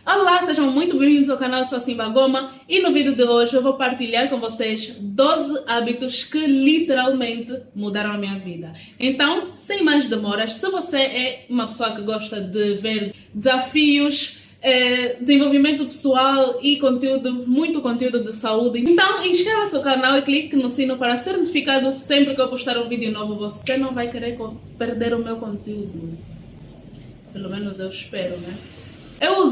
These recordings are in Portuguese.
Olá, sejam muito bem-vindos ao canal, eu sou a Simba Goma e no vídeo de hoje eu vou partilhar com vocês 12 hábitos que literalmente mudaram a minha vida. Então, sem mais demoras, se você é uma pessoa que gosta de ver desafios, desenvolvimento pessoal e muito conteúdo de saúde, então inscreva-se no canal e clique no sino para ser notificado sempre que eu postar um vídeo novo. Você não vai querer perder o meu conteúdo. Pelo menos eu espero, né? Eu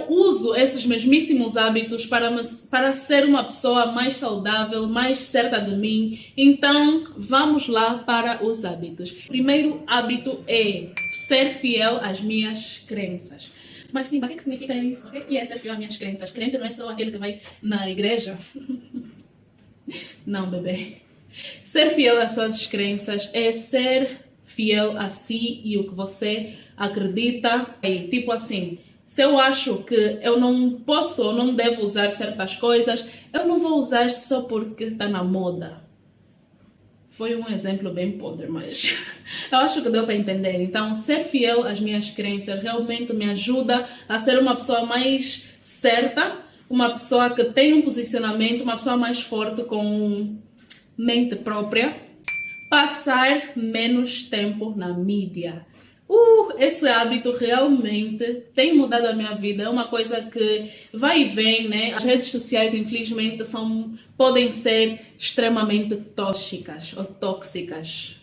uso esses mesmíssimos hábitos para ser uma pessoa mais saudável, mais certa de mim. Então, vamos lá para os hábitos. O primeiro hábito é ser fiel às minhas crenças. Mas sim, o que significa isso? O que é ser fiel às minhas crenças? Crente não é só aquele que vai na igreja? Não, bebê. Ser fiel às suas crenças é ser fiel a si e o que você acredita. Tipo assim, se eu acho que eu não posso ou não devo usar certas coisas, eu não vou usar só porque está na moda. Foi um exemplo bem podre, mas eu acho que deu para entender. Então, ser fiel às minhas crenças realmente me ajuda a ser uma pessoa mais certa, uma pessoa que tem um posicionamento, uma pessoa mais forte com mente própria, passar menos tempo na mídia. Esse hábito realmente tem mudado a minha vida. É uma coisa que vai e vem, né? As redes sociais, infelizmente, podem ser extremamente tóxicas ou tóxicas.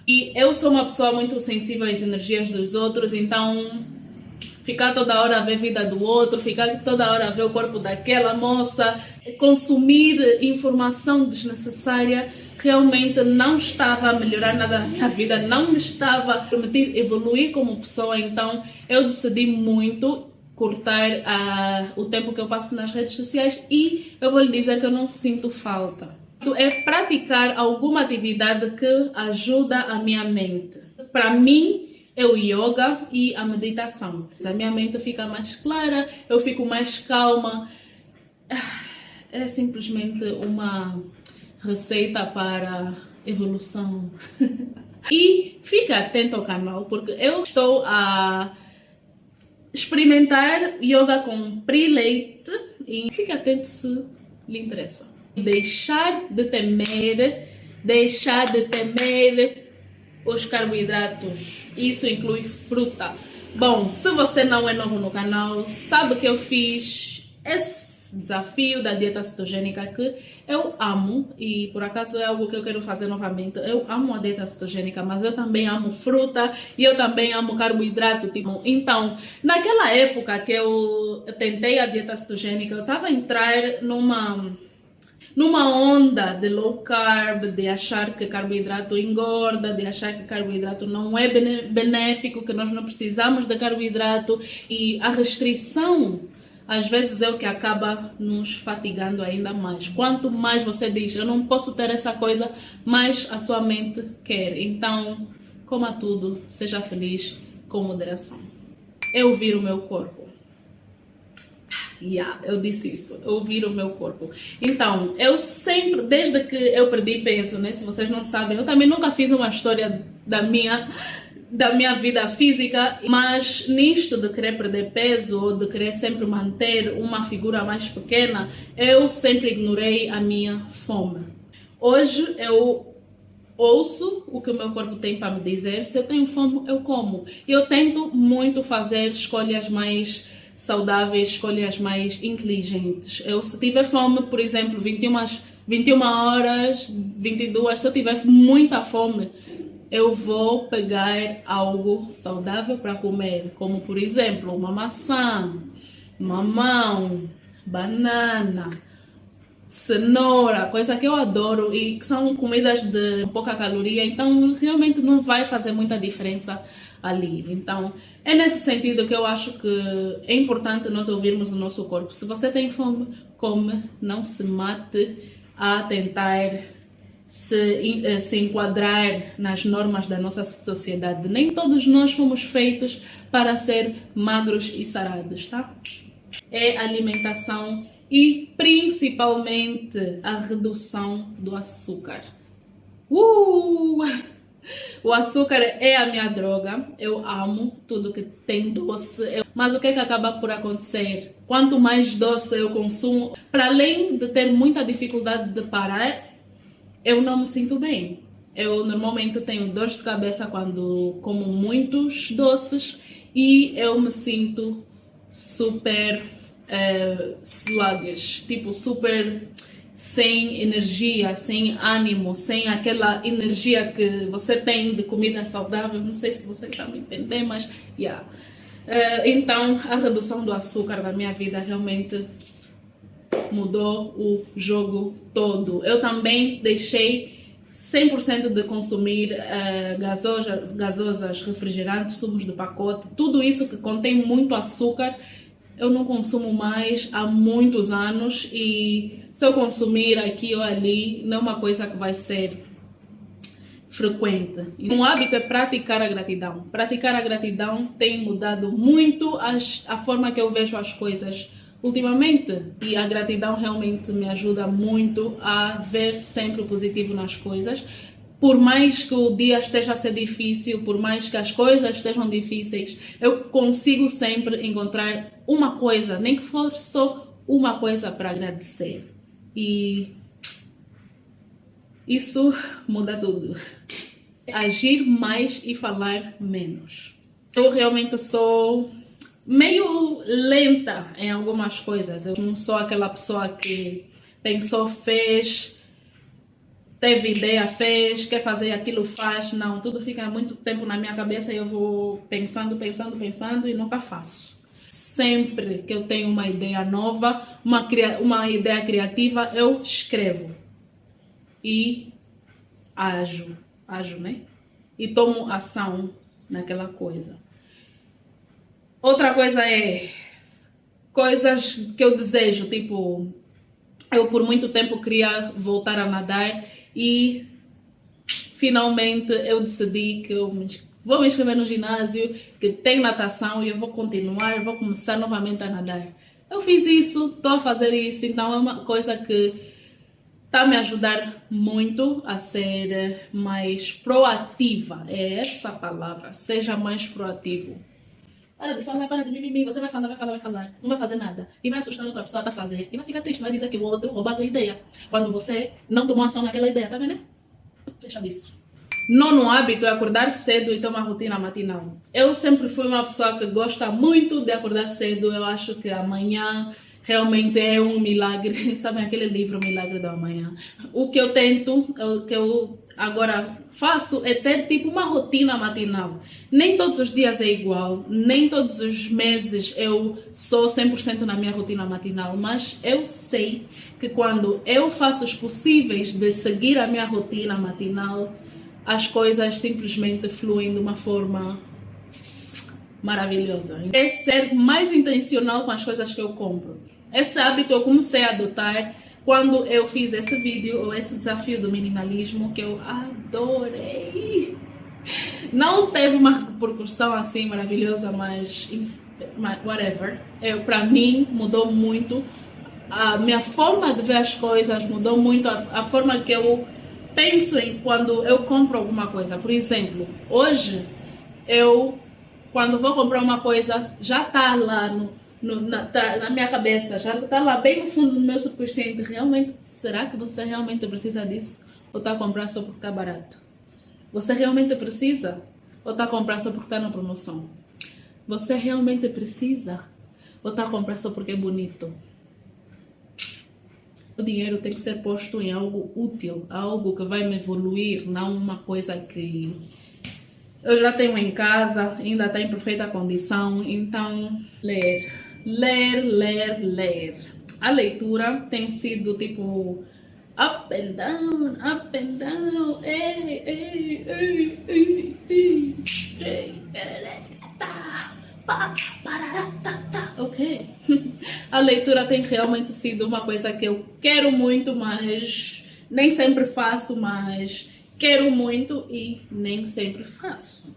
E eu sou uma pessoa muito sensível às energias dos outros, então ficar toda hora a ver a vida do outro, ficar toda hora a ver o corpo daquela moça, consumir informação desnecessária, realmente não estava a melhorar nada na minha vida, não me estava a permitir evoluir como pessoa. Então eu decidi muito cortar o tempo que eu passo nas redes sociais e eu vou lhe dizer que eu não sinto falta. É praticar alguma atividade que ajuda a minha mente. Para mim, é o yoga e a meditação. A minha mente fica mais clara, eu fico mais calma. É simplesmente uma receita para evolução. E fica atento ao canal, porque eu estou a experimentar yoga com pre-leite e fique atento se lhe interessa. Deixar de temer os carboidratos. Isso inclui fruta. Bom, se você não é novo no canal, sabe que eu fiz esse desafio da dieta cetogênica que eu amo e por acaso é algo que eu quero fazer novamente. Eu amo a dieta cetogênica, mas eu também amo fruta e eu também amo carboidrato. Então, naquela época que eu tentei a dieta cetogênica, eu estava a entrar numa onda de low carb, de achar que carboidrato engorda, de achar que carboidrato não é benéfico, que nós não precisamos de carboidrato, e a restrição às vezes é o que acaba nos fatigando ainda mais. Quanto mais você diz, eu não posso ter essa coisa, mais a sua mente quer. Então, coma tudo, seja feliz, com moderação. Eu viro o meu corpo. Eu disse isso, eu viro o meu corpo. Então, eu sempre, desde que eu perdi peso, né? Se vocês não sabem, eu também nunca fiz uma história da minha vida física, mas nisto de querer perder peso ou de querer sempre manter uma figura mais pequena, eu sempre ignorei a minha fome. Hoje eu ouço o que o meu corpo tem para me dizer. Se eu tenho fome, eu como. Eu tento muito fazer escolhas mais saudáveis, escolhas mais inteligentes. Se tiver fome, por exemplo, 21 horas, 22, se eu tiver muita fome, eu vou pegar algo saudável para comer, como por exemplo uma maçã, mamão, banana, cenoura, coisa que eu adoro e que são comidas de pouca caloria, então realmente não vai fazer muita diferença ali. Então é nesse sentido que eu acho que é importante nós ouvirmos o nosso corpo. Se você tem fome, come, não se mate a tentar se enquadrar nas normas da nossa sociedade. Nem todos nós fomos feitos para ser magros e sarados, tá? É alimentação e principalmente a redução do açúcar. O açúcar é a minha droga. Eu amo tudo que tem doce. Mas o que é que acaba por acontecer? Quanto mais doce eu consumo, para além de ter muita dificuldade de parar, eu não me sinto bem. Eu normalmente tenho dor de cabeça quando como muitos doces e eu me sinto super sluggish, tipo super sem energia, sem ânimo, sem aquela energia que você tem de comida saudável. Não sei se você está me entendendo, mas yeah. Então a redução do açúcar na minha vida realmente mudou o jogo todo. Eu também deixei 100% de consumir gasosas, refrigerantes, sumos de pacote, tudo isso que contém muito açúcar, eu não consumo mais há muitos anos e se eu consumir aqui ou ali, não é uma coisa que vai ser frequente. Um hábito é praticar a gratidão. Praticar a gratidão tem mudado muito a forma que eu vejo as coisas ultimamente e a gratidão realmente me ajuda muito a ver sempre o positivo nas coisas. Por mais que o dia esteja a ser difícil, por mais que as coisas estejam difíceis, eu consigo sempre encontrar uma coisa, nem que for só uma coisa para agradecer. E isso muda tudo. Agir mais e falar menos. Eu realmente sou meio lenta em algumas coisas. Eu não sou aquela pessoa que pensou, fez, teve ideia, fez, quer fazer aquilo, faz. Não, tudo fica muito tempo na minha cabeça e eu vou pensando e nunca faço. Sempre que eu tenho uma ideia nova, uma ideia criativa, eu escrevo e ajo, né? E tomo ação naquela coisa. Outra coisa é coisas que eu desejo, tipo, eu por muito tempo queria voltar a nadar e finalmente eu decidi que eu vou me inscrever no ginásio, que tem natação e eu vou continuar, vou começar novamente a nadar. Eu fiz isso, estou a fazer isso, então é uma coisa que está a me ajudar muito a ser mais proativa. É essa palavra, seja mais proativo. Para de falar, para de mimimi, você vai falar, não vai fazer nada. E vai assustar outra pessoa a fazer. E vai ficar triste, vai dizer que o outro roubou a tua ideia. Quando você não tomou ação naquela ideia, tá vendo? Deixa disso. Nono hábito é acordar cedo e ter uma rotina matinal. Eu sempre fui uma pessoa que gosta muito de acordar cedo. Eu acho que amanhã realmente é um milagre. Sabem aquele livro Milagre da Manhã? O que eu tento, o que eu agora faço é ter tipo uma rotina matinal. Nem todos os dias é igual, nem todos os meses eu sou 100% na minha rotina matinal, mas eu sei que quando eu faço os possíveis de seguir a minha rotina matinal, as coisas simplesmente fluem de uma forma maravilhosa. É ser mais intencional com as coisas que eu compro. Esse hábito eu comecei a adotar quando eu fiz esse vídeo, ou esse desafio do minimalismo, que eu adorei. Não teve uma percussão assim maravilhosa, mas whatever. Para mim, mudou muito. A minha forma de ver as coisas mudou muito. A forma que eu penso em quando eu compro alguma coisa. Por exemplo, hoje, quando vou comprar uma coisa, já está lá na minha cabeça, já está lá bem no fundo do meu subconsciente. Realmente, será que você realmente precisa disso? Ou está a comprar só porque está barato? Você realmente precisa? Ou está a comprar só porque está na promoção? Você realmente precisa? Ou está a comprar só porque é bonito? O dinheiro tem que ser posto em algo útil, algo que vai me evoluir, não uma coisa que eu já tenho em casa, ainda está em perfeita condição. Então, ler. A leitura tem sido tipo up and down, ok. A leitura tem realmente sido uma coisa que eu quero muito, mas nem sempre faço, mas quero muito e nem sempre faço.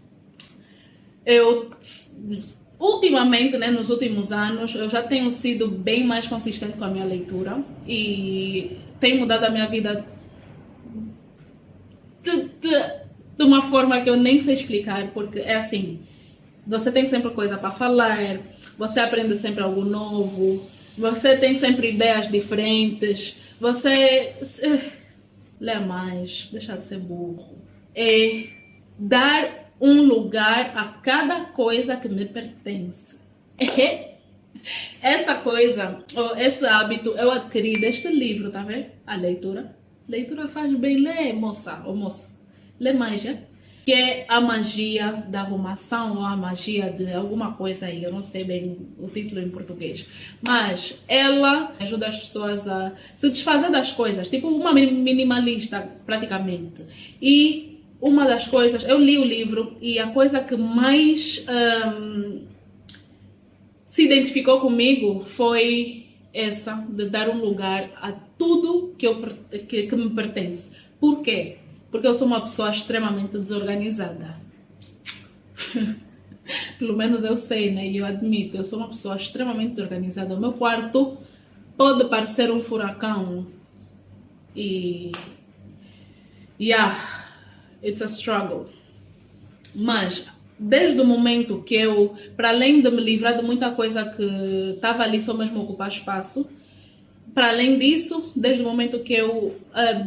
Eu ultimamente, né, nos últimos anos, eu já tenho sido bem mais consistente com a minha leitura e tem mudado a minha vida de uma forma que eu nem sei explicar, porque é assim, Você tem sempre coisa para falar, você aprende sempre algo novo, você tem sempre ideias diferentes, você lê mais, deixa de ser burro. É dar um lugar a cada coisa que me pertence. Essa coisa, ou esse hábito, eu adquiri deste livro, tá vendo? A leitura. Leitura faz bem, lê, moça ou moço. Lê mais, já? Que é a magia da arrumação ou a magia de alguma coisa aí, eu não sei bem o título em português, mas ela ajuda as pessoas a se desfazer das coisas, tipo uma minimalista praticamente. E uma das coisas, eu li o livro e a coisa que mais se identificou comigo foi essa, de dar um lugar a tudo que me pertence. Por quê? Porque eu sou uma pessoa extremamente desorganizada. Pelo menos eu sei, né? E eu admito, eu sou uma pessoa extremamente desorganizada. O meu quarto pode parecer um furacão. E... yeah, it's a struggle. Mas, desde o momento que eu, para além de me livrar de muita coisa que estava ali só mesmo ocupar espaço, para além disso, desde o momento que eu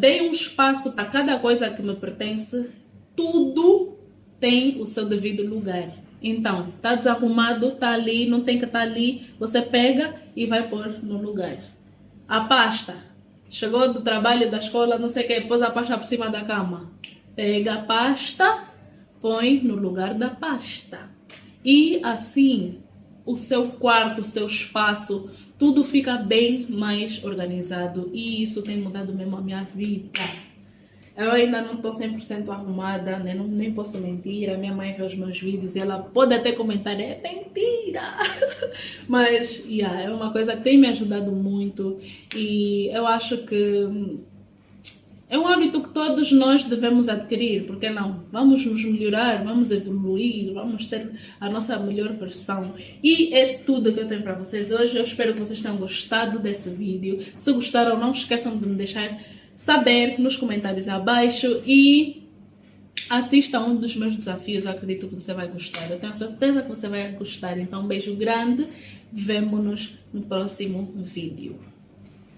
dei um espaço para cada coisa que me pertence, tudo tem o seu devido lugar. Então, está desarrumado, está ali, não tem que estar ali, você pega e vai pôr no lugar. A pasta, chegou do trabalho, da escola, não sei o que, pôs a pasta por cima da cama. Pega a pasta, põe no lugar da pasta. E assim, o seu quarto, o seu espaço, tudo fica bem mais organizado. E isso tem mudado mesmo a minha vida. Eu ainda não estou 100% arrumada, né? Nem posso mentir. A minha mãe vê os meus vídeos e ela pode até comentar, é mentira! Mas, é uma coisa que tem me ajudado muito. E eu acho que é um hábito que todos nós devemos adquirir, porque não? Vamos nos melhorar, vamos evoluir, vamos ser a nossa melhor versão. E é tudo que eu tenho para vocês hoje. Eu espero que vocês tenham gostado desse vídeo. Se gostaram, não esqueçam de me deixar saber nos comentários abaixo e assista a um dos meus desafios. Eu acredito que você vai gostar. Eu tenho certeza que você vai gostar. Então, um beijo grande. Vemo-nos no próximo vídeo.